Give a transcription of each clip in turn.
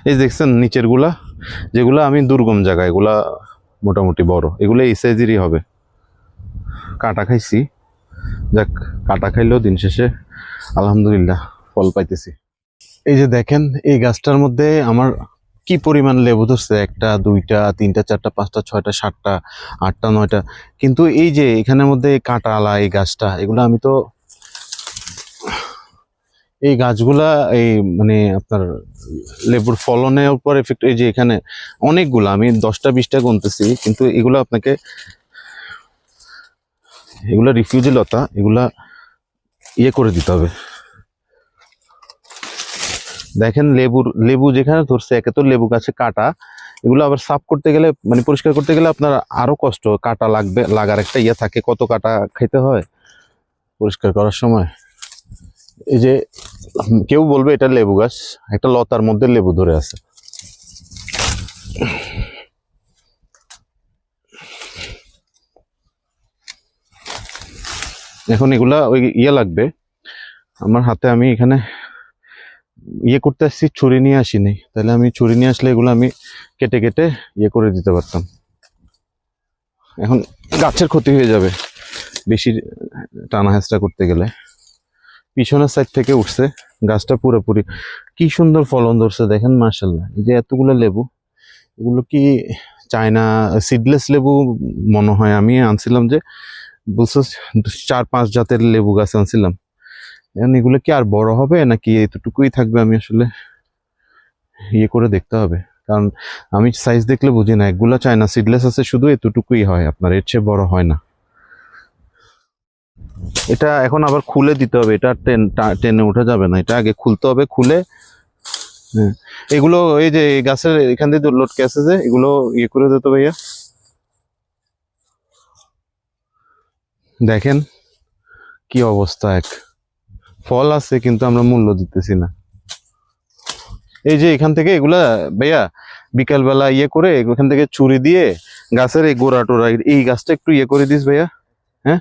এই দেখছেন নিচের গুলা, যেগুলা আমি দুর্গম জায়গা, এগুলা মোটামুটি বড়, এগুলো এই সাইজেরই হবে। কাটা খাইছি, যাক কাটা খাইলেও দিন শেষে আলহামদুলিল্লাহ ফল পাইতেছি। এই যে দেখেন এই গাছটার মধ্যে আমার কি পরিমাণ লেবু ধরছে, 1টা 2টা 3টা 4টা 5টা 6টা 7টা 8টা 9টা। কিন্তু এই যে এখানের মধ্যে কাঁটা আলা এই গাছটা, এগুলো আমি তো এই গাছগুলা এই মানে আপনার লেবুর ফলনের উপর এফেক্ট। এই যে এখানে অনেকগুলো, আমি 10টা 20টা গুনতেছি, কিন্তু এগুলো আপনাকে, এগুলা রিফিউজি লতা, এগুলা ইয়ে করে দিতে হবে। দেখেন লেবু যেখানে ধরছে, একে তো লেবু গাছে কাটা, এগুলো আবার সাফ করতে গেলে মানে পরিষ্কার করতে গেলে আপনার আরো কষ্ট, কাটা লাগবে, লাগার একটা ইয়ে থাকে, কত কাটা খাইতে হয় পরিষ্কার করার সময়। এই যে কেউ বলবে এটা লেবু গাছ, একটা লতার মধ্যে লেবু ধরে আছে। এখন এগুলা ওই ইয়ে লাগবে আমার হাতে, আমি এখানে ইয়ে করতে আসছি, ছুরি নিয়ে আসিনি, তাহলে আমি ছুরি নিয়ে আসলে এগুলো আমি কেটে কেটে ইয়ে করে দিতে পারতাম। এখন গাছের ক্ষতি হয়ে যাবে বেশি টানা হেঁচড়া করতে গেলে। পিছনের সাইড থেকে উঠছে গাছটা পুরোপুরি, কি সুন্দর ফলন ধরছে দেখেন মাশাআল্লাহ। এই যে এতগুলো লেবু, এগুলো কি চায়না সিডলেস লেবু মনে হয়। আমি আনছিলাম যে বুঝছো 4-5 জাতের লেবু গাছ আনছিলাম। এখন এগুলো কি আর বড় হবে নাকি এতটুকুই থাকবে, আমি আসলে ইয়ে করে দেখতে হবে, কারণ আমি সাইজ দেখলে বুঝি না। এগুলো চায়না সিডলেস আছে, শুধু এতটুকুই হয়, আপনার এর চেয়ে বড় হয় না। এটা এখন আবার খুলে দিতে হবে, এটা টেনে উঠা যাবে না, এটা আগে খুলতে হবে, খুলে। হ্যাঁ, এগুলো এই যে গাছের এখান দিয়ে লটকে আছে, যে এগুলো ইয়ে করে দিতে ভাইয়া। দেখেন কি অবস্থা, এক ফল আছে কিন্তু আমরা মূল্য দিতেছি না। এই যে এখান থেকে এগুলা ভাইয়া বিকালবেলা ইয়ে করে এখান থেকে ছুরি দিয়ে গাছের এই গোড়া টোড়া, এই গাছটা একটু ইয়ে করে দিস ভাইয়া। হ্যাঁ,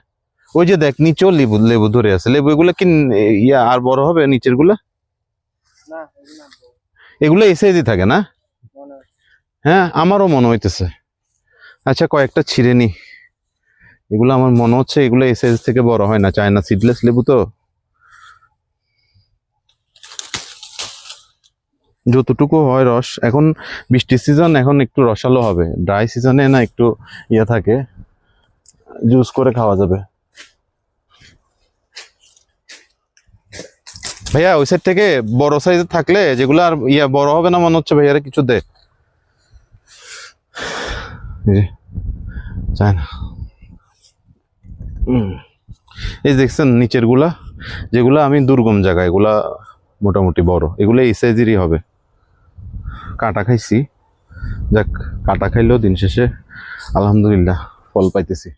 ওই যে দেখ নিচেও লেবু লেবু ধরে আছে, লেবু এগুলা কি ইয়া আর বড় হবে নিচের গুলা? এগুলো এই সাইজই থাকে না? হ্যাঁ, আমারও মনে হইতেছে। আচ্ছা কয়েকটা ছিঁড়ে নি, এগুলো আমার মনে হচ্ছে এগুলো এই সাইজ থেকে বড় হয় না, চায়না সিডলেস লেবু তো। যতটুকু হয় রস, এখন বৃষ্টির সিজন, এখন একটু রসালো হবে, ড্রাই সিজনে না একটু ইয়ে থাকে, জুস করে খাওয়া যাবে। ভাইয়া ওই সাইড থেকে বড় সাইজের থাকলে, যেগুলো আর ইয়া বড় হবে না মনে হচ্ছে, ভাইয়ারে কিছু দে। চায়না এই দেখছেন নিচের গুলা, যেগুলা আমি দুর্গম জায়গা, এগুলা মোটামুটি বড়, এগুলো এই সাইজেরই হবে। কাটা খাইছি, যাক কাটা খাইলেও দিন শেষে আলহামদুলিল্লাহ ফল পাইতেছি।